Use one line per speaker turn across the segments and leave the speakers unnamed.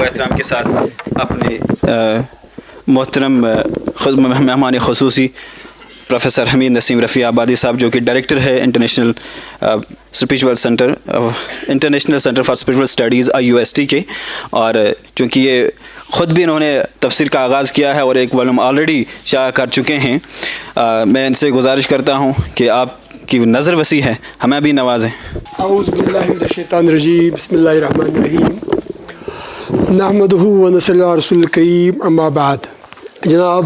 احترام کے ساتھ اپنے محترم مہمان خصوصی پروفیسر حمید نسیم رفیع آبادی صاحب، جو کہ ڈائریکٹر ہے international centre for spiritual studies IUST کے، اور چونکہ یہ خود بھی انہوں نے تفسیر کا آغاز کیا ہے اور ایک والوم آلریڈی شائع کر چکے ہیں، میں ان سے گزارش کرتا ہوں کہ آپ کی نظر وسیع ہے، ہمیں بھی نوازیں۔
اعوذ باللہ من الشیطان الرجیم، بسم اللہ الرحمن الرحیم، نحمدہ و نصلی علی رسول الکریم، اما بعد۔ جناب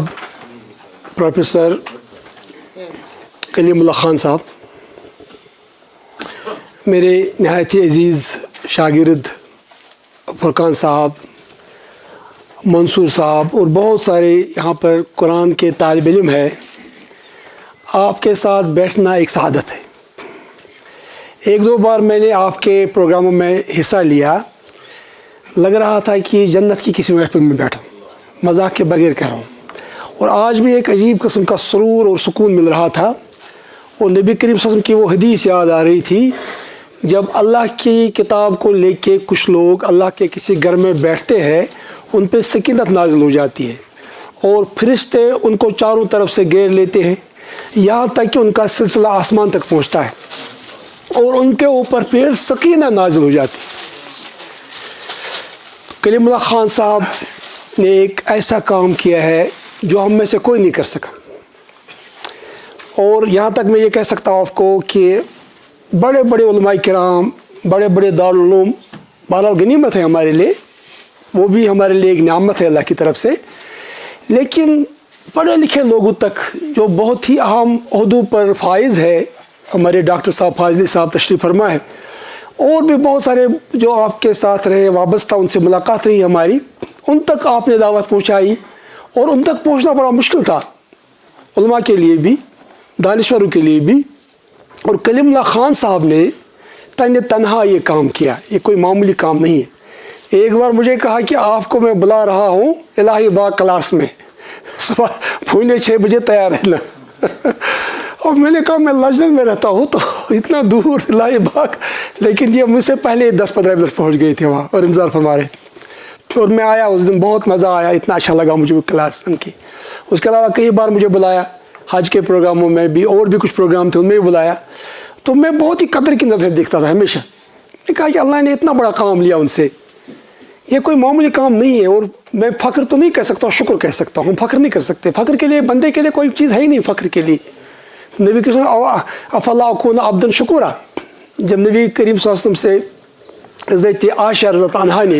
پروفیسر کلیم اللہ خان صاحب، میرے نہایت ہی عزیز شاگرد فرقان صاحب، منصور صاحب اور بہت سارے یہاں پر قرآن کے طالب علم ہے، آپ کے ساتھ بیٹھنا ایک سعادت ہے۔ ایک دو بار میں نے آپ کے پروگراموں میں حصہ لیا، لگ رہا تھا کہ جنت کی کسی محفل میں بیٹھا ہوں، مذاق کے بغیر کہہ رہا ہوں، اور آج بھی ایک عجیب قسم کا سرور اور سکون مل رہا تھا، اور نبی کریم صلی اللہ علیہ وسلم کی وہ حدیث یاد آ رہی تھی، جب اللہ کی کتاب کو لے کے کچھ لوگ اللہ کے کسی گھر میں بیٹھتے ہیں، ان پہ سکینت نازل ہو جاتی ہے اور فرشتے ان کو چاروں طرف سے گھیر لیتے ہیں، یہاں تک کہ ان کا سلسلہ آسمان تک پہنچتا ہے اور ان کے اوپر پھر سکینہ نازل ہو جاتی ہے۔ کلیم اللہ خان صاحب نے ایک ایسا کام کیا ہے جو ہم میں سے کوئی نہیں کر سکا، اور یہاں تک میں یہ کہہ سکتا ہوں آپ کو کہ بڑے بڑے علماء کرام، بڑے بڑے دارالعلوم بہرحال غنیمت ہے ہمارے لیے، وہ بھی ہمارے لیے ایک نعمت ہے اللہ کی طرف سے، لیکن پڑھے لکھے لوگوں تک جو بہت ہی اہم عہدوں پر فائز ہے، ہمارے ڈاکٹر صاحب فاضلی صاحب تشریف فرما ہے، اور بھی بہت سارے جو آپ کے ساتھ رہے، وابستہ ان سے ملاقات رہی ہماری، ان تک آپ نے دعوت پہنچائی، اور ان تک پہنچنا بڑا مشکل تھا علماء کے لیے بھی، دانشوروں کے لیے بھی، اور کلیم اللہ خان صاحب نے تنہا یہ کام کیا، یہ کوئی معمولی کام نہیں ہے۔ ایک بار مجھے کہا کہ آپ کو میں بلا رہا ہوں الہی باغ کلاس میں، صبح پونے 6 بجے تیار رہنا، اور میں نے کہا میں لجن میں رہتا ہوں تو اتنا دور الہی باغ، لیکن یہ مجھ سے پہلے 10-15 منٹ پہنچ گئے تھے وہاں اور انتظار فرما رہے تھے، اور میں آیا اس دن، بہت مزہ آیا، اتنا اچھا لگا مجھے وہ کلاس ان کی۔ اس کے علاوہ کئی بار مجھے بلایا حج کے پروگراموں میں بھی، اور بھی کچھ پروگرام تھے ان میں بھی بلایا، تو میں بہت ہی قدر کی نظر دیکھتا تھا ہمیشہ۔ میں نے کہا کہ اللہ نے اتنا بڑا کام لیا ان سے، یہ کوئی معمولی کام نہیں ہے، اور میں فخر تو نہیں کہہ سکتا، شکر کہہ سکتا ہوں، فخر نہیں کر سکتے، فخر کے لیے بندے کے لیے کوئی چیز ہے ہی نہیں فخر کے لیے۔ نبی کریم افلا اکون عبدا شکورا، جب نبی کریم صلی اللہ علیہ وسلم سے حضرت عائشہ رضی اللہ عنہا نے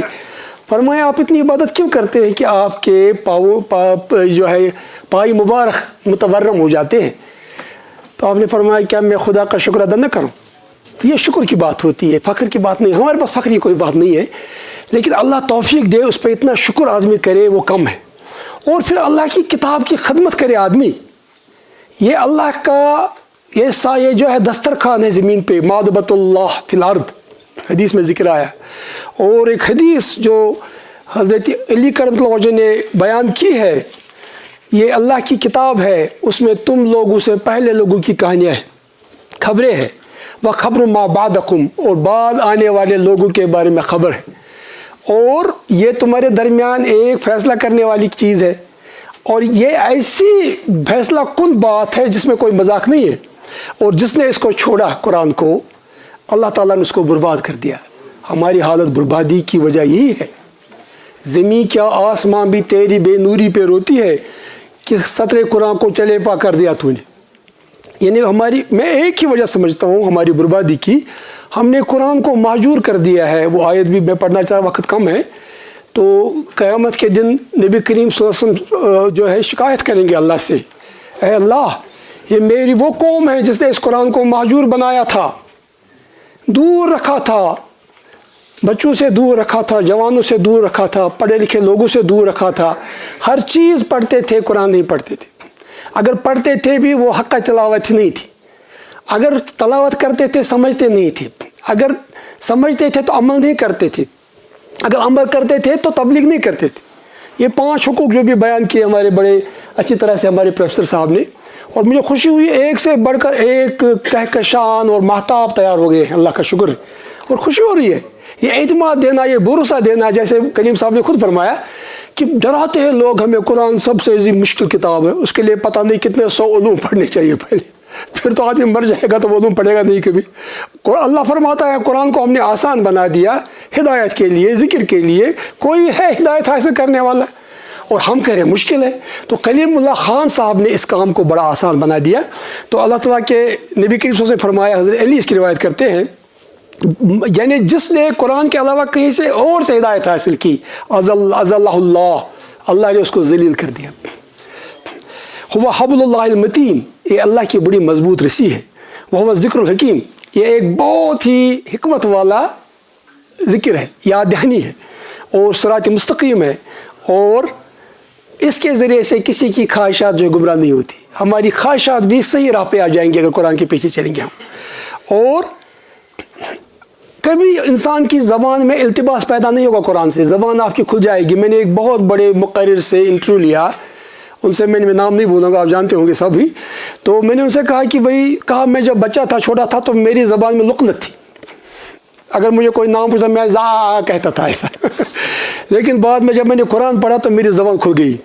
فرمایا آپ اتنی عبادت کیوں کرتے ہیں کہ آپ کے جو ہے پائی مبارک متورم ہو جاتے ہیں، تو آپ نے فرمایا کیا میں خدا کا شکر ادا نہ کروں؟ تو یہ شکر کی بات ہوتی ہے، فخر کی بات نہیں، ہمارے پاس فخر کی کوئی بات نہیں ہے، لیکن اللہ توفیق دے اس پہ اتنا شکر آدمی کرے وہ کم ہے، اور پھر اللہ کی کتاب کی خدمت کرے آدمی، یہ اللہ کا یہ جو ہے دسترخوان ہے زمین پہ، مادبۃ اللہ فی الارض، حدیث میں ذکر آیا، اور ایک حدیث جو حضرت علی کرم اللہ وجہ نے بیان کی ہے، یہ اللہ کی کتاب ہے، اس میں تم لوگوں سے پہلے لوگوں کی کہانیاں ہیں، خبریں ہیں، وَخَبْرُ مَا بَعْدَكُمْ، اور بعد آنے والے لوگوں کے بارے میں خبر ہے، اور یہ تمہارے درمیان ایک فیصلہ کرنے والی چیز ہے، اور یہ ایسی فیصلہ کن بات ہے جس میں کوئی مذاق نہیں ہے، اور جس نے اس کو چھوڑا قرآن کو، اللہ تعالیٰ نے اس کو برباد کر دیا۔ ہماری حالت بربادی کی وجہ یہی ہے، زمین کیا آسمان بھی تیری بے نوری پہ روتی ہے کہ سطر قرآن کو چلے پا کر دیا تو نے، یعنی میں ایک ہی وجہ سمجھتا ہوں ہماری بربادی کی، ہم نے قرآن کو مہجور کر دیا ہے۔ وہ آیت بھی میں پڑھنا چاہتا، وقت کم ہے، تو قیامت کے دن نبی کریم صلی اللہ علیہ وسلم جو ہے شکایت کریں گے اللہ سے، اے اللہ یہ میری وہ قوم ہے جس نے اس قرآن کو مہجور بنایا تھا، دور رکھا تھا، بچوں سے دور رکھا تھا، جوانوں سے دور رکھا تھا، پڑھے لکھے لوگوں سے دور رکھا تھا، ہر چیز پڑھتے تھے، قرآن نہیں پڑھتے تھے، اگر پڑھتے تھے بھی وہ حق تلاوت نہیں تھی، اگر تلاوت کرتے تھے سمجھتے نہیں تھے، اگر سمجھتے تھے تو عمل نہیں کرتے تھے، اگر عمل کرتے تھے تو تبلیغ نہیں کرتے تھے۔ یہ 5 حقوق جو بھی بیان کیے ہمارے بڑے اچھی طرح سے ہمارے پروفیسر صاحب نے، اور مجھے خوشی ہوئی ایک سے بڑھ کر ایک کہکشان اور مہتاب تیار ہو گئے، اللہ کا شکر ہے، اور خوشی ہو رہی ہے. یہ اعتماد دینا, یہ بھروسہ دینا, جیسے کلیم صاحب نے خود فرمایا کہ ڈراتے ہیں لوگ ہمیں قرآن سب سے مشکل کتاب ہے, اس کے لیے پتہ نہیں کتنے 100 علوم پڑھنے چاہیے پہلے, پھر تو آدمی مر جائے گا تو وہ علوم پڑھے گا نہیں کبھی. اللہ فرماتا ہے قرآن کو ہم نے آسان بنا دیا ہدایت کے لیے, ذکر کے لیے. کوئی ہے ہدایت حاصل کرنے والا, اور ہم کہہ رہے ہیں مشکل ہے. تو کلیم اللہ خان صاحب نے اس کام کو بڑا آسان بنا دیا. تو اللہ تعالیٰ کے نبی کریم صلی اللہ علیہ وسلم نے فرمایا, حضرت علی اس کی روایت کرتے ہیں, یعنی جس نے قرآن کے علاوہ کہیں سے اور سے ہدایت حاصل کی, اللہ نے اس کو ذلیل کر دیا. وہ حبل اللہ المتین, یہ اللہ کی بڑی مضبوط رسی ہے. وہ ذکر الحکیم, یہ ایک بہت ہی حکمت والا ذکر ہے, یاد دہانی ہے, اور صراط مستقیم ہے, اور اس کے ذریعے سے کسی کی خواہشات جو گمراہ نہیں ہوتی. ہماری خواہشات بھی صحیح راہ پہ آ جائیں گے اگر قرآن کے پیچھے چلیں گے ہم. اور کبھی انسان کی زبان میں التباس پیدا نہیں ہوگا قرآن سے, زبان آپ کی کھل جائے گی. میں نے ایک بہت بڑے مقرر سے انٹرویو لیا, ان سے میں نام نہیں بولوں گا, آپ جانتے ہوں گے سب ہی. تو میں نے ان سے کہا کہ بھائی کہا میں جب بچہ تھا, چھوٹا تھا, تو میری زبان میں لقنت تھی. اگر مجھے کوئی نام پوچھتا میں زا کہتا تھا ایسا. لیکن بعد میں جب میں نے قرآن پڑھا تو میری زبان کھل گئی,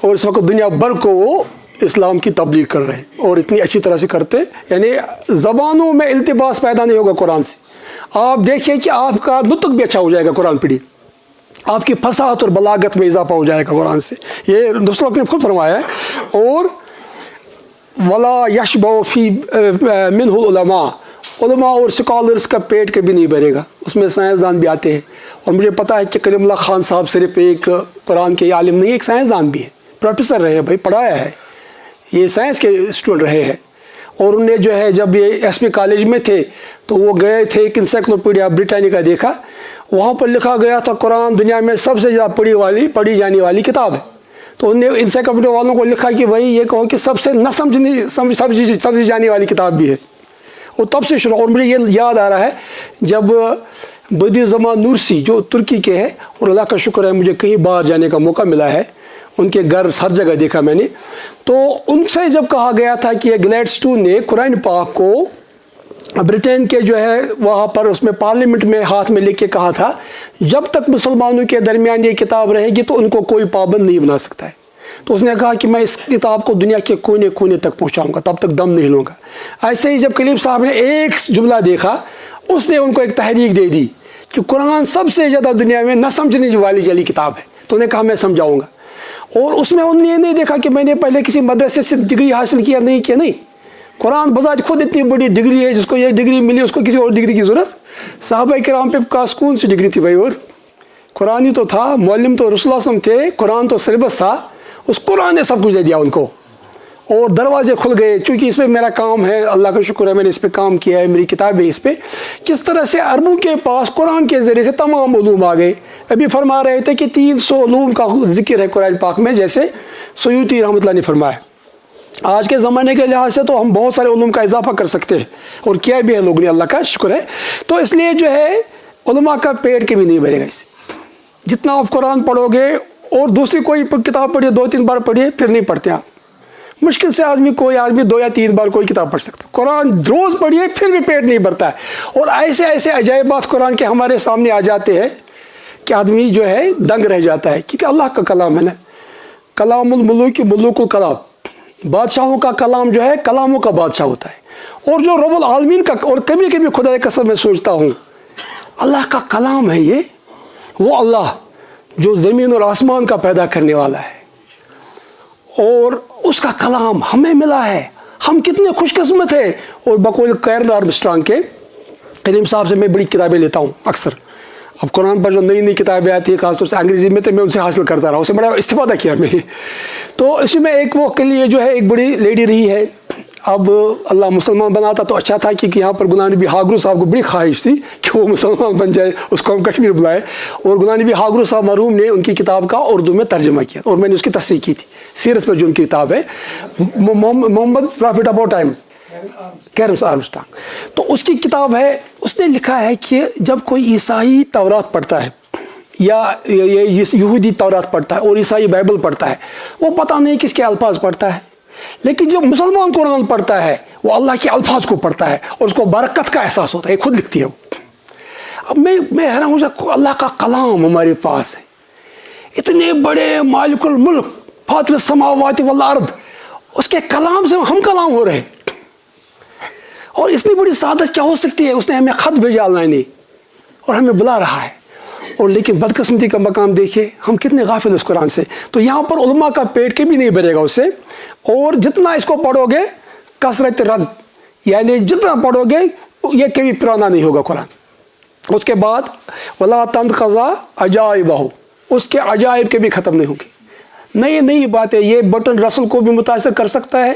اور اس وقت دنیا بھر کو وہ اسلام کی تبلیغ کر رہے ہیں, اور اتنی اچھی طرح سے کرتے. یعنی زبانوں میں التباس پیدا نہیں ہوگا قرآن سے. آپ دیکھیں کہ آپ کا نطق بھی اچھا ہو جائے گا قرآن پڑھی, آپ کی فصاحت اور بلاغت میں اضافہ ہو جائے گا قرآن سے. یہ دوستوں نے خود فرمایا ہے. اور ولا یشبع فی منہ العلماء, علماء اور سکالرز کا پیٹ کبھی نہیں بھرے گا, اس میں سائنسدان بھی آتے ہیں. اور مجھے پتا ہے کہ کلیم اللہ خان صاحب صرف ایک قرآن کے عالم نہیں, ایک سائنسدان بھی ہے, پروفیسر رہے ہیں بھائی, پڑھایا ہے, یہ سائنس کے اسٹوڈنٹ رہے ہیں. اور انہیں جو ہے جب یہ ایس پی کالج میں تھے تو وہ گئے تھے, ایک انسائکلوپیڈیا بریٹانیکا دیکھا, وہاں پر لکھا گیا تھا قرآن دنیا میں سب سے زیادہ پڑھی جانے والی کتاب ہے. تو انہوں نے انسائکلوپیڈیا والوں کو لکھا کہ بھائی یہ کہو کہ سب سے نہ سمجھی جانے والی کتاب بھی ہے. اور تب سے شروع. اور مجھے یہ یاد آ رہا ہے جب بدی زمان نورسی جو ترکی کے ہیں, اور اللہ کا شکر ہے مجھے کہیں باہر جانے کا موقع ملا ہے, ان کے گھر ہر جگہ دیکھا میں نے. تو ان سے جب کہا گیا تھا کہ گلیڈسٹون نے قرآن پاک کو برٹین کے جو ہے وہاں پر اس میں پارلیمنٹ میں ہاتھ میں لکھ کے کہا تھا جب تک مسلمانوں کے درمیان یہ کتاب رہے گی تو ان کو کوئی پابند نہیں بنا سکتا ہے. تو اس نے کہا کہ میں اس کتاب کو دنیا کے کونے کونے تک پہنچاؤں گا, تب تک دم نہیں لوں گا. ایسے ہی جب کلیم صاحب نے ایک جملہ دیکھا, اس نے ان کو ایک تحریک دے دی کہ قرآن سب سے زیادہ دنیا میں نہ سمجھنے والی جلی کتاب ہے. تو انہوں نے کہا میں سمجھاؤں گا. اور اس میں انہوں نے یہ نہیں دیکھا کہ میں نے پہلے کسی مدرسے سے ڈگری حاصل کیا نہیں. قرآن بذات خود اتنی بڑی ڈگری ہے, جس کو یہ ڈگری ملی اس کو کسی اور ڈگری کی ضرورت. صحابہ کرام پہ کاس کون سی ڈگری تھی بھائی, اور قرآن ہی تو تھا, معلم تو رسول اللہ صلی اللہ علیہ وسلم تھے, قرآن تو سلیبس تھا, اس قرآن نے سب کچھ دے دیا ان کو, اور دروازے کھل گئے. چونکہ اس پہ میرا کام ہے, اللہ کا شکر ہے میں نے اس پہ کام کیا ہے, میری کتاب ہے اس پہ, کس طرح سے عربوں کے پاس قرآن کے ذریعے سے تمام علوم آ گئے. ابھی فرما رہے تھے کہ 300 علوم کا ذکر ہے قرآن پاک میں, جیسے سیوطی رحمۃ اللہ نے فرمایا. آج کے زمانے کے لحاظ سے تو ہم بہت سارے علوم کا اضافہ کر سکتے ہیں, اور کیا بھی ہے لوگوں نے, اللہ کا شکر ہے. تو اس لیے جو ہے علماء کا پیٹ کبھی نہیں بھرے گا اس سے. جتنا آپ قرآن پڑھو گے, اور دوسری کوئی کتاب پڑھیے, 2-3 بار پڑھیے, پھر نہیں پڑھتے آپ. مشکل سے کوئی آدمی 2 یا 3 بار کوئی کتاب پڑھ سکتا ہے. قرآن روز پڑھیے پھر بھی پیٹ نہیں بھرتا ہے. اور ایسے ایسے عجائبات قرآن کے ہمارے سامنے آ جاتے ہیں کہ آدمی جو ہے دنگ رہ جاتا ہے, کیونکہ اللہ کا کلام ہے نا. کلام الملوک ملوک الکلام, بادشاہوں کا کلام جو ہے کلاموں کا بادشاہ ہوتا ہے. اور جو رب العالمین کا, اور کبھی کبھی خدا کی قسم میں سوچتا ہوں اللہ کا کلام ہے یہ, وہ اللہ جو زمین اور آسمان کا پیدا کرنے والا ہے, اور اس کا کلام ہمیں ملا ہے. ہم کتنے خوش قسمت ہیں. اور بقول کیرن آرمسٹرانگ کے کلیم صاحب سے میں بڑی کتابیں لیتا ہوں اکثر. اب قرآن پر جو نئی نئی کتابیں آتی ہیں خاص طور سے انگریزی میں, تو میں ان سے حاصل کرتا رہا, اسے بڑا استفادہ کیا میں نے. تو اسی میں ایک وہ کے لیے جو ہے ایک بڑی لیڈی رہی ہے. اب اللہ مسلمان بناتا تو اچھا تھا, کیونکہ یہاں پر غلام نبی ہاگرو صاحب کو بڑی خواہش تھی کہ وہ مسلمان بن جائے, اس کو ہم کشمیر بلائے. اور غلام نبی ہاگرو صاحب مرحوم نے ان کی کتاب کا اردو میں ترجمہ کیا, اور میں نے اس کی تصحیح کی تھی. سیرت پر جو ان کی کتاب ہے Muhammad prophet about times, Karen Armstrong, تو اس کی کتاب ہے. اس نے لکھا ہے کہ جب کوئی عیسائی تورات پڑھتا ہے یا یہودی تورات پڑھتا ہے اور عیسائی بائبل پڑھتا ہے, وہ پتہ نہیں کس کے الفاظ پڑھتا ہے, لیکن جب مسلمان قرآن پڑھتا ہے وہ اللہ کے الفاظ کو پڑھتا ہے, اور اس کو برکت کا احساس ہوتا ہے. خود لکھتی ہے وہ. اب میں حیران ہوں، اللہ کا کلام ہمارے پاس ہے، اتنے بڑے مالک الملک فاطر السماوات والارض، اس کے کلام سے ہم کلام ہو رہے، اور اتنی بڑی سعادت کیا ہو سکتی ہے؟ اس نے ہمیں خط بھیجا اللہ نے اور ہمیں بلا رہا ہے، اور لیکن بدقسمتی کا مقام دیکھیے ہم کتنے غافل اس قرآن سے۔ تو یہاں پر علماء کا پیٹ کے بھی نہیں بھرے گا اس سے، اور جتنا اس کو پڑھو گے کثرت رد، یعنی جتنا پڑھو گے یہ کبھی پرانا نہیں ہوگا قرآن۔ اس کے بعد ولا تنقضا عجائبہ، اس کے عجائب کے بھی ختم نہیں ہوں گے، نئی باتیں۔ یہ بٹن رسل کو بھی متاثر کر سکتا ہے،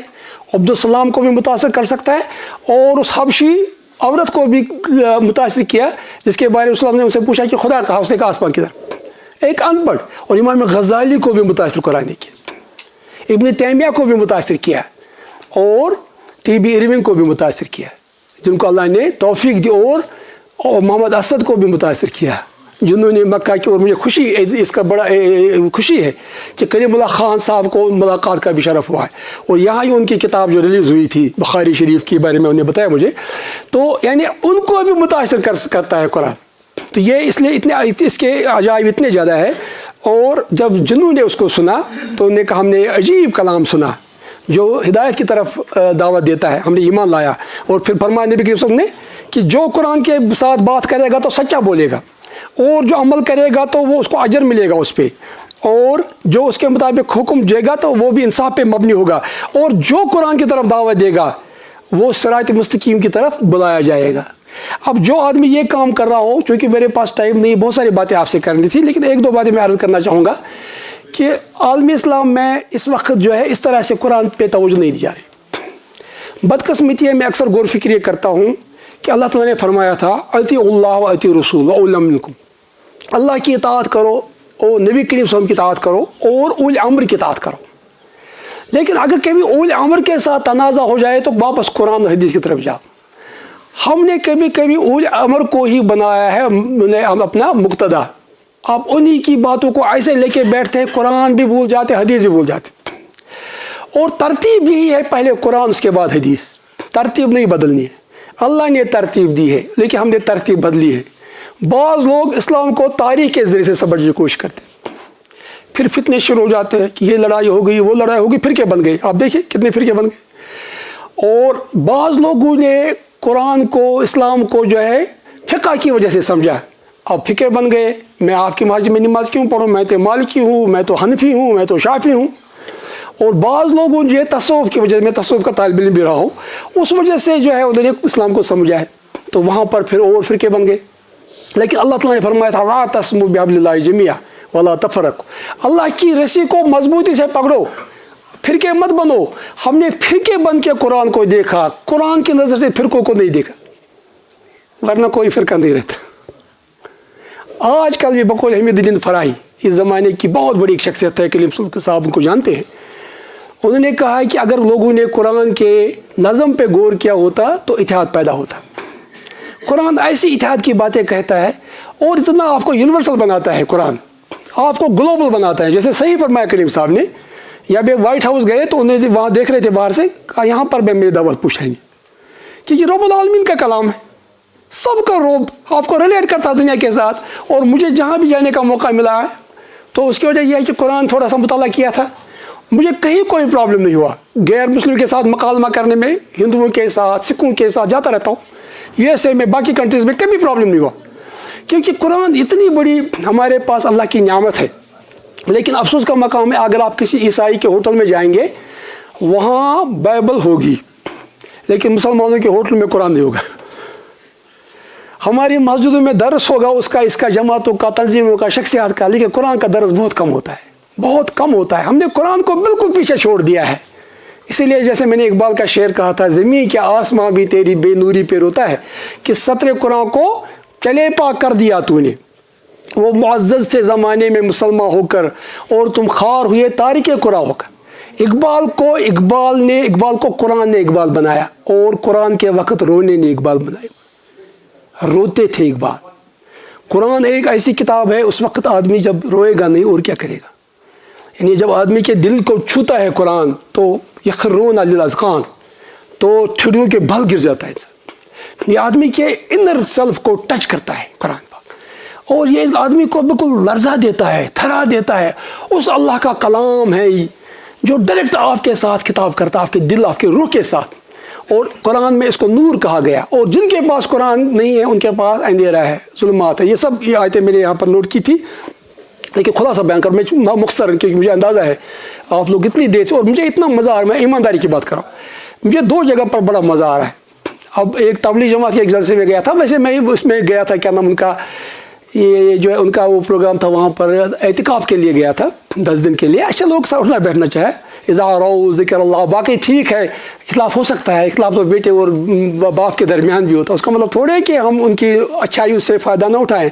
عبدالسلام کو بھی متاثر کر سکتا ہے، اور اس حبشی عورت کو بھی متاثر کیا جس کے بارے میں اسلام نے ان سے پوچھا کہ خدا کہا، اس نے کہا آسمان کی طرف۔ ایک ان پڑھ، اور امام غزالی کو بھی متاثر قرآن نے کیا، ابن تیمیہ کو بھی متاثر کیا، اور ٹی بی ارونگ کو بھی متاثر کیا، جن کو اللہ نے توفیق دی، اور محمد اسد کو بھی متاثر کیا، جنہوں نے مکہ کی، اور مجھے خوشی اس کا بڑا خوشی ہے کہ کلیم اللہ خان صاحب کو ملاقات کا بھی شرف ہوا ہے، اور یہاں ہی ان کی کتاب جو ریلیز ہوئی تھی بخاری شریف کے بارے میں انہیں بتایا مجھے، تو یعنی ان کو بھی متاثر کرتا ہے قرآن۔ تو یہ اس لیے اس کے عجائب اتنے زیادہ ہے، اور جب جنہوں نے اس کو سنا تو انہوں نے کہا ہم نے عجیب کلام سنا جو ہدایت کی طرف دعوت دیتا ہے، ہم نے ایمان لایا۔ اور پھر فرمایا نبی کریم صلی اللہ علیہ وسلم نے کہ جو قرآن کے ساتھ بات کرے گا تو سچا بولے گا، اور جو عمل کرے گا تو وہ اس کو اجر ملے گا اس پہ، اور جو اس کے مطابق حکم دے گا تو وہ بھی انصاف پہ مبنی ہوگا، اور جو قرآن کی طرف دعوت دے گا وہ صراط مستقیم کی طرف بلایا جائے گا۔ اب جو آدمی یہ کام کر رہا ہو، چونکہ میرے پاس ٹائم نہیں، بہت ساری باتیں آپ سے کرنی تھی، لیکن ایک دو باتیں میں عرض کرنا چاہوں گا کہ عالم اسلام میں اس وقت جو ہے اس طرح سے قرآن پہ توجہ نہیں دی جا رہی۔ بدقسمتی ہے، میں اکثر غور فکر یہ کرتا ہوں کہ اللہ تعالیٰ نے فرمایا تھا اطیعوا اللہ و اطیعوا الرسول واولی الامر منکم، اللہ کی اطاعت کرو اور نبی کریم صلی اللہ علیہ وسلم کی اطاعت کرو اور اولی امر کی اطاعت کرو۔ لیکن اگر کبھی اولی امر کے ساتھ تنازع ہو جائے تو واپس قرآن حدیث کی طرف جاؤ۔ ہم نے کبھی اولی امر کو ہی بنایا ہے اپنا مقتدا، آپ انہی کی باتوں کو ایسے لے کے بیٹھتے ہیں، قرآن بھی بھول جاتے، حدیث بھی بھول جاتے، اور ترتیب یہی ہے پہلے قرآن اس کے بعد حدیث، ترتیب نہیں بدلنی ہے، اللہ نے ترتیب دی ہے لیکن ہم نے ترتیب بدلی ہے۔ بعض لوگ اسلام کو تاریخ کے ذریعے سے سمجھنے کی کوشش کرتے ہیں، پھر فتنے شروع ہو جاتے ہیں کہ یہ لڑائی ہو گئی، وہ لڑائی ہو گئی، فرقے بن گئے، آپ دیکھیں کتنے فرقے بن گئے۔ اور بعض لوگوں نے قرآن کو، اسلام کو جو ہے فقہ کی وجہ سے سمجھا، اب فقہ بن گئے، میں آپ کی مسجد میں نماز کیوں پڑھوں، میں تو مالکی ہوں، میں تو حنفی ہوں، میں تو شافعی ہوں۔ اور بعض لوگوں نے تصوف کی وجہ سے، میں تصوف کا طالب علم بھی رہا ہوں، اس وجہ سے جو ہے انہوں نے اسلام کو سمجھا ہے، تو وہاں پر پھر اور فرقے بن گئے۔ لیکن اللہ تعالیٰ نے فرمایا تھا واعتصموا بحبل اللہ جمیعا ولا تفرقوا، اللہ کی رسی کو مضبوطی سے پکڑو، فرقے مت بنو۔ ہم نے فرقے بن کے قرآن کو دیکھا، قرآن کی نظر سے فرقوں کو نہیں دیکھا، ورنہ کوئی فرقہ نہیں رہتا۔ آج کل بھی بقول حمید الدین فراہی، اس زمانے کی بہت بڑی ایک شخصیت ہے، کلیم صاحب ان کو جانتے ہیں، انہوں نے کہا ہے کہ اگر لوگوں نے قرآن کے نظم پہ غور کیا ہوتا تو اتحاد پیدا ہوتا۔ قرآن ایسی اتحاد کی باتیں کہتا ہے اور اتنا آپ کو یونیورسل بناتا ہے، قرآن آپ کو گلوبل بناتا ہے۔ جیسے صحیح فرمایا کریم صاحب نے، یا بھی وائٹ ہاؤس گئے تو انہیں وہاں دیکھ رہے تھے باہر سے، کہا یہاں پر میں میری دعوت پوچھیں گے، کیونکہ رب العالمین کا کلام ہے، سب کا رب آپ کو ریلیٹ کرتا ہے دنیا کے ساتھ۔ اور مجھے جہاں بھی جانے کا موقع ملا ہے تو اس کی وجہ یہ ہے کہ قرآن تھوڑا سا مطالعہ کیا تھا، مجھے کہیں کوئی پرابلم نہیں ہوا۔ غیر مسلم کے ساتھ مکالمہ کرنے میں، ہندوؤں کے ساتھ، سکھوں کے ساتھ جاتا رہتا ہوں، USA میں، باقی کنٹریز میں کبھی پرابلم نہیں ہوا، کیونکہ قرآن اتنی بڑی ہمارے پاس اللہ کی نعمت ہے۔ لیکن افسوس کا مقام ہے اگر آپ کسی عیسائی کے ہوٹل میں جائیں گے وہاں بائبل ہوگی لیکن مسلمانوں کے ہوٹل میں قرآن نہیں ہوگا۔ ہماری مسجدوں میں درس ہوگا اس کا جماعتوں کا، تنظیموں کا، شخصیات کا، لیکن قرآن کا درس بہت کم ہوتا ہے، بہت کم ہوتا ہے۔ ہم نے قرآن کو بالکل پیچھے چھوڑ دیا ہے۔ اسی لیے جیسے میں نے اقبال کا شعر کہا تھا، زمین کیا آسماں بھی تیری بے نوری پہ روتا ہے، کہ سطر قرآن کو چلے پا کر دیا تو نے، وہ معزز تھے زمانے میں مسلمان ہو کر، اور تم خوار ہوئے تارک قرآن ہو کر۔ اقبال کو قرآن نے اقبال بنایا، اور قرآن کے وقت رونے نے اقبال بنایا، روتے تھے اقبال۔ قرآن ایک ایسی کتاب ہے، اس وقت آدمی جب روئے گا نہیں اور کیا کرے گا، یعنی جب آدمی کے دل کو چھوتا ہے قرآن تو یخرون للاذقان، تو ٹھڈیوں کے بھل گر جاتا ہے انسان۔ یہ آدمی کے انر سیلف کو ٹچ کرتا ہے قرآن پاک، اور یہ آدمی کو بالکل لرزہ دیتا ہے، تھرا دیتا ہے۔ اس اللہ کا کلام ہے جو ڈائریکٹ آپ کے ساتھ خطاب کرتا ہے، آپ کے دل، آپ کے روح کے ساتھ، اور قرآن میں اس کو نور کہا گیا۔ اور جن کے پاس قرآن نہیں ہے ان کے پاس اندھیرا ہے، ظلمات ہے۔ یہ آیتیں میں نے یہاں پر نوٹ کی تھی، لیکن خلاصہ بیان کر میں مختصر، کیونکہ مجھے اندازہ ہے آپ لوگ اتنی دیر سے، اور مجھے اتنا مزہ آ رہا ہے، میں ایمانداری کی بات کر رہا ہوں، مجھے 2 جگہ پر بڑا مزہ آ رہا ہے۔ اب ایک تبلیغ جماعت کے ایک جلسے میں گیا تھا، ویسے میں اس میں گیا تھا، کیا نام ان کا، یہ جو ہے ان کا وہ پروگرام تھا، وہاں پر اعتکاف کے لیے گیا تھا 10 دن کے لیے۔ اچھا لوگ ساتھ اٹھنا بیٹھنا چاہے، اذا رو ذکر اللہ، باقی ٹھیک ہے، اختلاف ہو سکتا ہے، اختلاف تو بیٹے اور باپ کے درمیان بھی ہوتا ہے، اس کا مطلب تھوڑے کہ ہم ان کی اچھائیوں سے فائدہ نہ اٹھائیں۔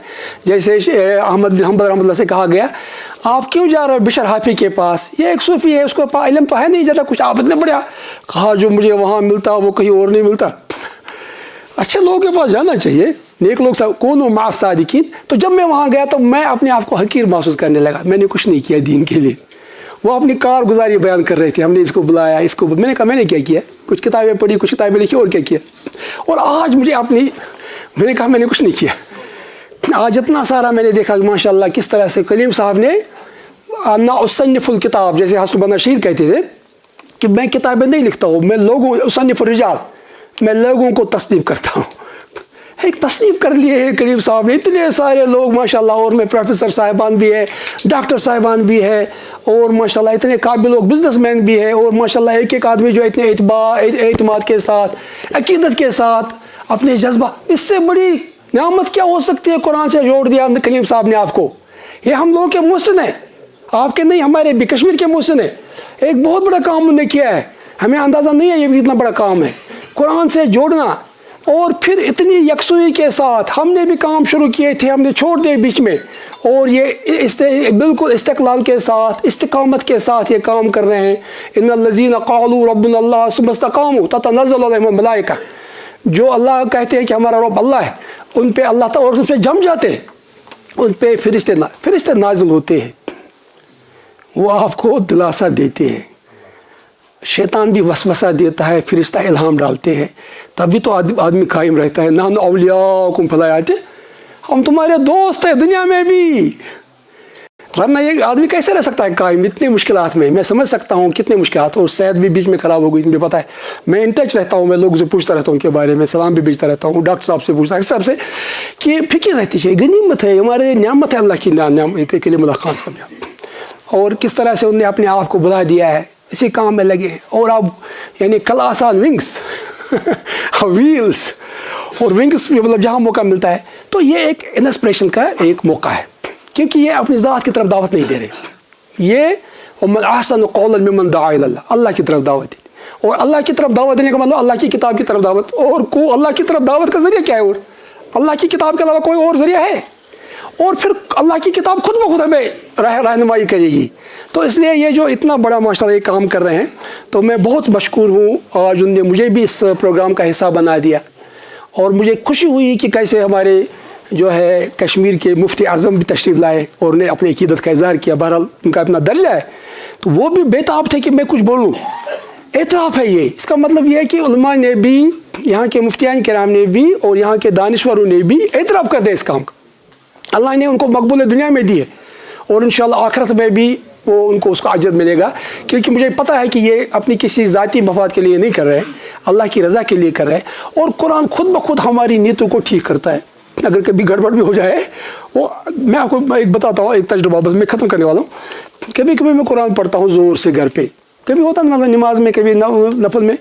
جیسے احمد بن حنبل رحمۃ اللہ سے کہا گیا، آپ کیوں جا رہے ہو بشر حافی کے پاس، یہ ایک صوفی ہے، اس کو علم تو ہے نہیں زیادہ کچھ، آپ اتنے بڑے، کہا جو مجھے وہاں ملتا وہ کہیں اور نہیں ملتا۔ اچھے لوگوں کے پاس جانا چاہیے، نیک لوگ کون مع الصادقین۔ تو جب میں وہاں گیا تو میں اپنے آپ کو حقیر محسوس کرنے لگا، میں نے کچھ نہیں کیا دین کے لیے۔ وہ اپنی کارگزاری بیان کر رہے تھے، ہم نے اس کو بلایا، اس کو، میں نے کہا میں نے کیا کیا، کچھ کتابیں پڑھی، کچھ کتابیں لکھی، اور کیا کیا۔ اور آج مجھے میں نے کہا میں نے کچھ نہیں کیا۔ آج اتنا سارا میں نے دیکھا کہ ماشاء اللہ کس طرح سے کلیم صاحب نے نا اصنف الکتاب، جیسے حسن بن رشید کہتے تھے کہ میں کتابیں نہیں لکھتا ہوں، میں لوگوں، اصنف الرجال، میں لوگوں کو تصنیف کرتا ہوں۔ ایک تصنیف کر لیے ہے کریم صاحب نے، اتنے سارے لوگ ماشاءاللہ، اور میں پروفیسر صاحبان بھی ہے، ڈاکٹر صاحبان بھی ہے، اور ماشاءاللہ اتنے قابل لوگ، بزنس مین بھی ہے، اور ماشاءاللہ ایک ایک آدمی جو اتنے اعتماد کے ساتھ، عقیدت کے ساتھ، اپنے جذبہ، اس سے بڑی نعمت کیا ہو سکتی ہے؟ قرآن سے جوڑ دیا کریم صاحب نے آپ کو۔ یہ ہم لوگوں کے محسن ہے، آپ کے نہیں، ہمارے بھی کشمیر کے محسن ہے۔ ایک بہت بڑا کام انہوں نے کیا ہے، ہمیں اندازہ نہیں ہے یہ بھی اتنا بڑا کام ہے، قرآن سے جوڑنا، اور پھر اتنی یکسوئی کے ساتھ۔ ہم نے بھی کام شروع کیے تھے، ہم نے چھوڑ دیے بیچ میں، اور یہ بالکل استقلال کے ساتھ، استقامت کے ساتھ یہ کام کر رہے ہیں۔ ان الذین قالوا ربنا اللہ ثم استقاموا تتنزل علیہم الملائکہ، جو اللہ کہتے ہیں کہ ہمارا رب اللہ ہے، ان پہ اللہ تعالیٰ، اور اس پہ جم جاتے ہیں، ان پہ فرشتے نازل ہوتے ہیں، وہ آپ کو دلاسا دیتے ہیں۔ شیطان بھی وسوسہ دیتا ہے، فرشتہ الہام ڈالتے ہیں، تبھی تو آدمی قائم رہتا ہے۔ نحن اولیاؤکم فی الحیاۃ، ہم تمہارے دوست ہیں دنیا میں بھی، ورنہ یہ آدمی کیسے رہ سکتا ہے قائم اتنی مشکلات میں؟ میں سمجھ سکتا ہوں کتنے مشکلات، اور صحت بھی بیچ میں خراب ہو گئی، مجھے پتا ہے، میں ان ٹچ رہتا ہوں، میں لوگوں سے پوچھتا رہتا ہوں ان کے بارے میں، سلام بھی بھیجتا رہتا ہوں، ڈاکٹر صاحب سے پوچھتا ہوں، سب سے، کہ فکر رہتی ہے، غنیمت ہے ہمارے، نعمت ہے اللہ کی، نعمت کلیم اللہ خان صاحب، اور کس طرح سے انہوں نے اپنے آپ کو بلا دیا ہے، اسی کام میں لگے ہیں، اور اب یعنی کلاس آن ونگس ویلز، اور ونگس بھی مطلب جہاں موقع ملتا ہے، تو یہ ایک انسپریشن کا ایک موقع ہے، کیونکہ یہ اپنی ذات کی طرف دعوت نہیں دے رہے، یہ ومن احسن قولا ممن دعا الی اللہ، اللہ کی طرف دعوت دی، اور اللہ کی طرف دعوت دینے کا مطلب اللہ کی کتاب کی طرف دعوت، اور کو اللہ کی طرف دعوت کا ذریعہ کیا ہے؟ اور اللہ کی کتاب کے علاوہ کوئی اور ذریعہ ہے؟ اور پھر اللہ کی کتاب خود بخود ہمیں رہنمائی کرے گی۔ تو اس لیے یہ جو اتنا بڑا ماشاءاللہ یہ کام کر رہے ہیں، تو میں بہت مشکور ہوں، آج انہوں نے مجھے بھی اس پروگرام کا حصہ بنا دیا، اور مجھے خوشی ہوئی کہ کیسے ہمارے جو ہے کشمیر کے مفتی اعظم بھی تشریف لائے، اور انہیں اپنی عقیدت کا اظہار کیا۔ بہرحال ان کا اپنا درجہ ہے، تو وہ بھی بےتاب تھے کہ میں کچھ بولوں، اعتراف ہے یہ، اس کا مطلب یہ ہے کہ علماء نے بھی، یہاں کے مفتیان کرام نے بھی، اور یہاں کے دانشوروں نے بھی اعتراف کر دیا اس کام کا۔ اللہ نے ان کو مقبول دنیا میں دی ہے، اور انشاءاللہ آخرت میں بھی وہ ان کو اس کا اجر ملے گا، کیونکہ مجھے پتہ ہے کہ یہ اپنی کسی ذاتی مفاد کے لیے نہیں کر رہے، اللہ کی رضا کے لیے کر رہے، اور قرآن خود بخود ہماری نیتوں کو ٹھیک کرتا ہے۔ اگر کبھی گڑبڑ بھی ہو جائے، وہ میں آپ کو ایک بتاتا ہوں، ایک تجربہ بس میں ختم کرنے والا ہوں۔ کبھی کبھی میں قرآن پڑھتا ہوں زور سے گھر پہ، کبھی ہوتا ہے نماز میں، کبھی نفل میں،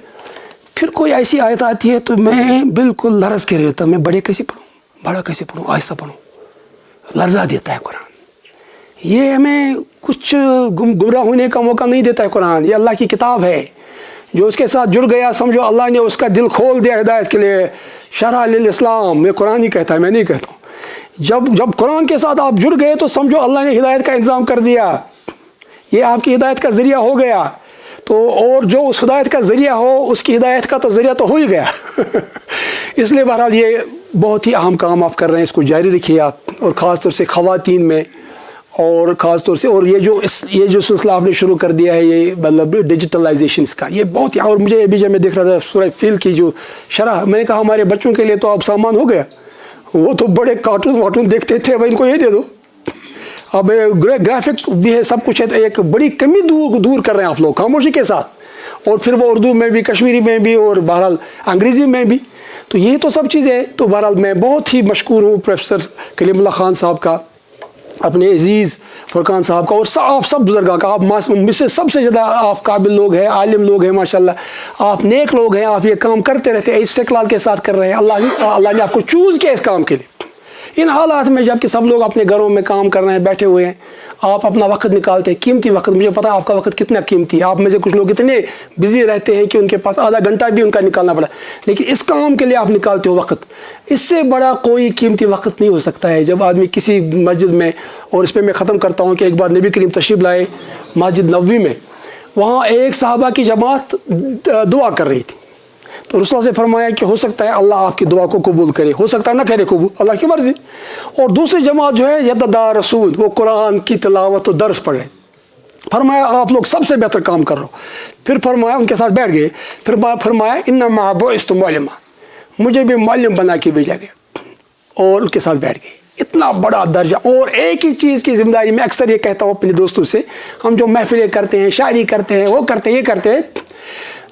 پھر کوئی ایسی آیت آتی ہے تو میں بالکل لرز کے رہتا ہوں، میں بڑے کیسے پڑھوں، بڑا کیسے پڑھوں، آہستہ پڑھوں، لرزہ دیتا ہے قرآن۔ یہ ہمیں کچھ گمراہ ہونے کا موقع نہیں دیتا ہے قرآن، یہ اللہ کی کتاب ہے، جو اس کے ساتھ جڑ گیا سمجھو اللہ نے اس کا دل کھول دیا ہدایت کے لیے۔ شرح للاسلام، میں قرآن ہی کہتا ہے، میں نہیں کہتا ہوں۔ جب قرآن کے ساتھ آپ جڑ گئے تو سمجھو اللہ نے ہدایت کا انتظام کر دیا، یہ آپ کی ہدایت کا ذریعہ ہو گیا، تو اور جو اس ہدایت کا ذریعہ ہو، اس کی ہدایت کا تو ذریعہ تو ہو ہی گیا۔ اس لیے بہرحال یہ بہت ہی اہم کام آپ کر رہے ہیں، اس کو جاری رکھیے آپ، اور خاص طور سے خواتین میں، اور خاص طور سے اور یہ جو سلسلہ آپ نے شروع کر دیا ہے یہ مطلب ڈیجیٹلائزیشن اس کا یہ بہت ہی اور مجھے ابھی جب میں دیکھ رہا تھا سورہ فیل کی جو شرح میں نے کہا ہمارے بچوں کے لیے تو اب سامان ہو گیا وہ تو بڑے کارٹون وارٹون دیکھتے تھے اب ان کو یہ دے دو اب گرافک بھی ہے سب کچھ ہے تو ایک بڑی کمی دور کر رہے ہیں آپ لوگ خاموشی کے ساتھ اور پھر وہ اردو میں بھی کشمیری میں بھی اور بہرحال انگریزی میں بھی تو یہ تو سب چیزیں ہیں تو بہرحال میں بہت ہی مشکور ہوں پروفیسر کلیم اللہ خان صاحب کا اپنے عزیز فرقان صاحب کا اور آپ سب بزرگاں کا آپ مجھ سے سب سے زیادہ آپ قابل لوگ ہیں عالم لوگ ہیں ماشاءاللہ آپ نیک لوگ ہیں آپ یہ کام کرتے رہتے ہیں استقلال کے ساتھ کر رہے ہیں اللہ نے آپ کو چوز کیا اس کام کے لیے ان حالات میں جب کہ سب لوگ اپنے گھروں میں کام کر رہے ہیں بیٹھے ہوئے ہیں آپ اپنا وقت نکالتے ہیں قیمتی وقت مجھے پتا ہے آپ کا وقت کتنا قیمتی ہے آپ میں سے کچھ لوگ اتنے بزی رہتے ہیں کہ ان کے پاس آدھا گھنٹہ بھی ان کا نکالنا پڑا لیکن اس کام کے لیے آپ نکالتے ہو وقت اس سے بڑا کوئی قیمتی وقت نہیں ہو سکتا ہے جب آدمی کسی مسجد میں اور اس پہ میں ختم کرتا ہوں کہ ایک بار نبی کریم تشریف لائے مسجد نبوی میں وہاں ایک صحابہ کی جماعت دعا کر رہی تھی تو رسول سے فرمایا کہ ہو سکتا ہے اللہ آپ کی دعا کو قبول کرے ہو سکتا ہے نہ کرے قبول اللہ کی مرضی اور دوسری جماعت جو ہے یددار رسول وہ قرآن کی تلاوت و درس پڑھ رہے فرمایا آپ لوگ سب سے بہتر کام کر رہے ہو پھر فرمایا ان کے ساتھ بیٹھ گئے پھر فرمایا انما بعثت معلما مجھے بھی معلم بنا کے بھیجا گیا اور ان کے ساتھ بیٹھ گئے اتنا بڑا درجہ اور ایک ہی چیز کی ذمہ داری میں اکثر یہ کہتا ہوں اپنے دوستوں سے ہم جو محفلیں کرتے ہیں شاعری کرتے ہیں وہ کرتے ہیں یہ کرتے ہیں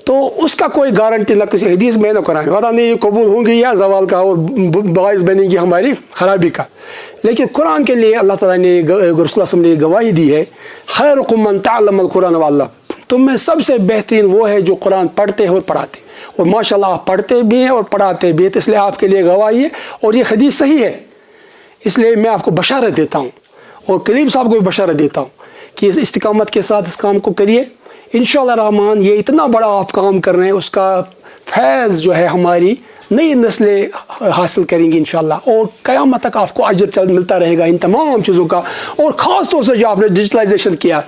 تو اس کا کوئی گارنٹی نہ کسی حدیث میں نہ قرآن پتہ نہیں قبول ہوں گی یا زوال کا اور باعث بنے گی ہماری خرابی کا لیکن قرآن کے لیے اللہ تعالیٰ نے رسول اللہ صلی اللہ علیہ وسلم نے گواہی دی ہے خیرکم من تعلم القرآن وعلم تم میں سب سے بہترین وہ ہے جو قرآن پڑھتے ہیں اور پڑھاتے اور ماشاءاللہ آپ پڑھتے بھی ہیں اور پڑھاتے بھی ہیں تو اس لیے آپ کے لیے گواہی ہے اور یہ حدیث صحیح ہے اس لیے میں آپ کو بشارت دیتا ہوں اور کلیم صاحب کو بھی بشارت دیتا ہوں کہ اس استقامت کے ساتھ اس کام کو کریے انشاءاللہ رحمان یہ اتنا بڑا آپ کام کر رہے ہیں اس کا فیض جو ہے ہماری نئی نسلیں حاصل کریں گی انشاءاللہ اور قیامت تک آپ کو اجر ملتا رہے گا ان تمام چیزوں کا اور خاص طور سے جو آپ نے ڈیجیٹلائزیشن کیا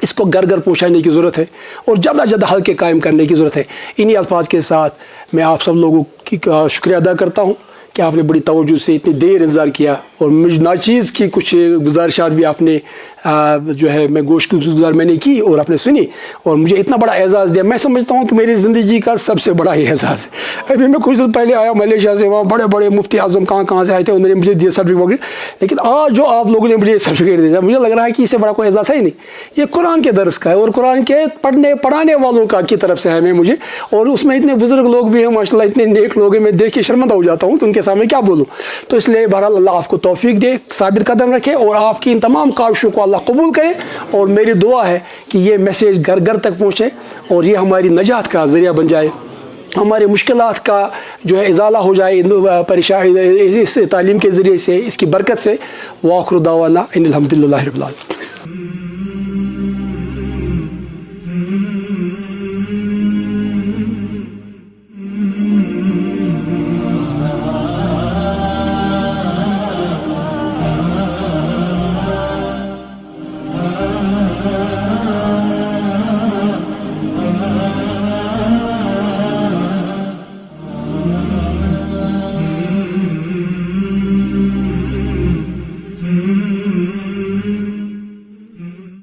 اس کو گھر گھر پہنچانے کی ضرورت ہے اور جدہ جدہ حلقے قائم کرنے کی ضرورت ہے انہی الفاظ کے ساتھ میں آپ سب لوگوں کی شکریہ ادا کرتا ہوں کہ آپ نے بڑی توجہ سے اتنی دیر انتظار کیا اور مجھ ناچیز کی کچھ گزارشات بھی آپ نے جو ہے میں گوشت کی گزار میں نے کی اور آپ نے سنی اور مجھے اتنا بڑا اعزاز دیا میں سمجھتا ہوں کہ میری زندگی کا سب سے بڑا یہ اعزاز ہے ابھی میں کچھ دن پہلے آیا ملیشیا سے وہاں بڑے بڑے مفتی اعظم کہاں سے آئے تھے انہوں نے مجھے دیا سرٹیفکیٹ وغیرہ لیکن آج جو آپ لوگوں نے مجھے سرٹیفکیٹ دیا مجھے لگ رہا ہے کہ اس سے بڑا کوئی اعزاز ہے ہی نہیں یہ قرآن کے درس کا ہے اور قرآن کے پڑھانے والوں کی طرف سے ہے میں مجھے اور اس میں اتنے بزرگ لوگ بھی ہیں ماشاءاللہ اتنے نیک لوگ ہیں میں دیکھ کے شرمندہ ہو جاتا ہوں کہ ان کے سامنے کیا بولوں تو اس لیے بہرحال اللہ آپ کو توفیق دے ثابت قدم رکھے اور آپ کی ان تمام کاوشوں کو اللہ قبول کرے اور میری دعا ہے کہ یہ میسیج گھر گھر تک پہنچے اور یہ ہماری نجات کا ذریعہ بن جائے ہمارے مشکلات کا جو ہے ازالہ ہو جائے پریشانی اس تعلیم کے ذریعے سے اس کی برکت سے وآخر دعوانا ان الحمدللہ رب العالمین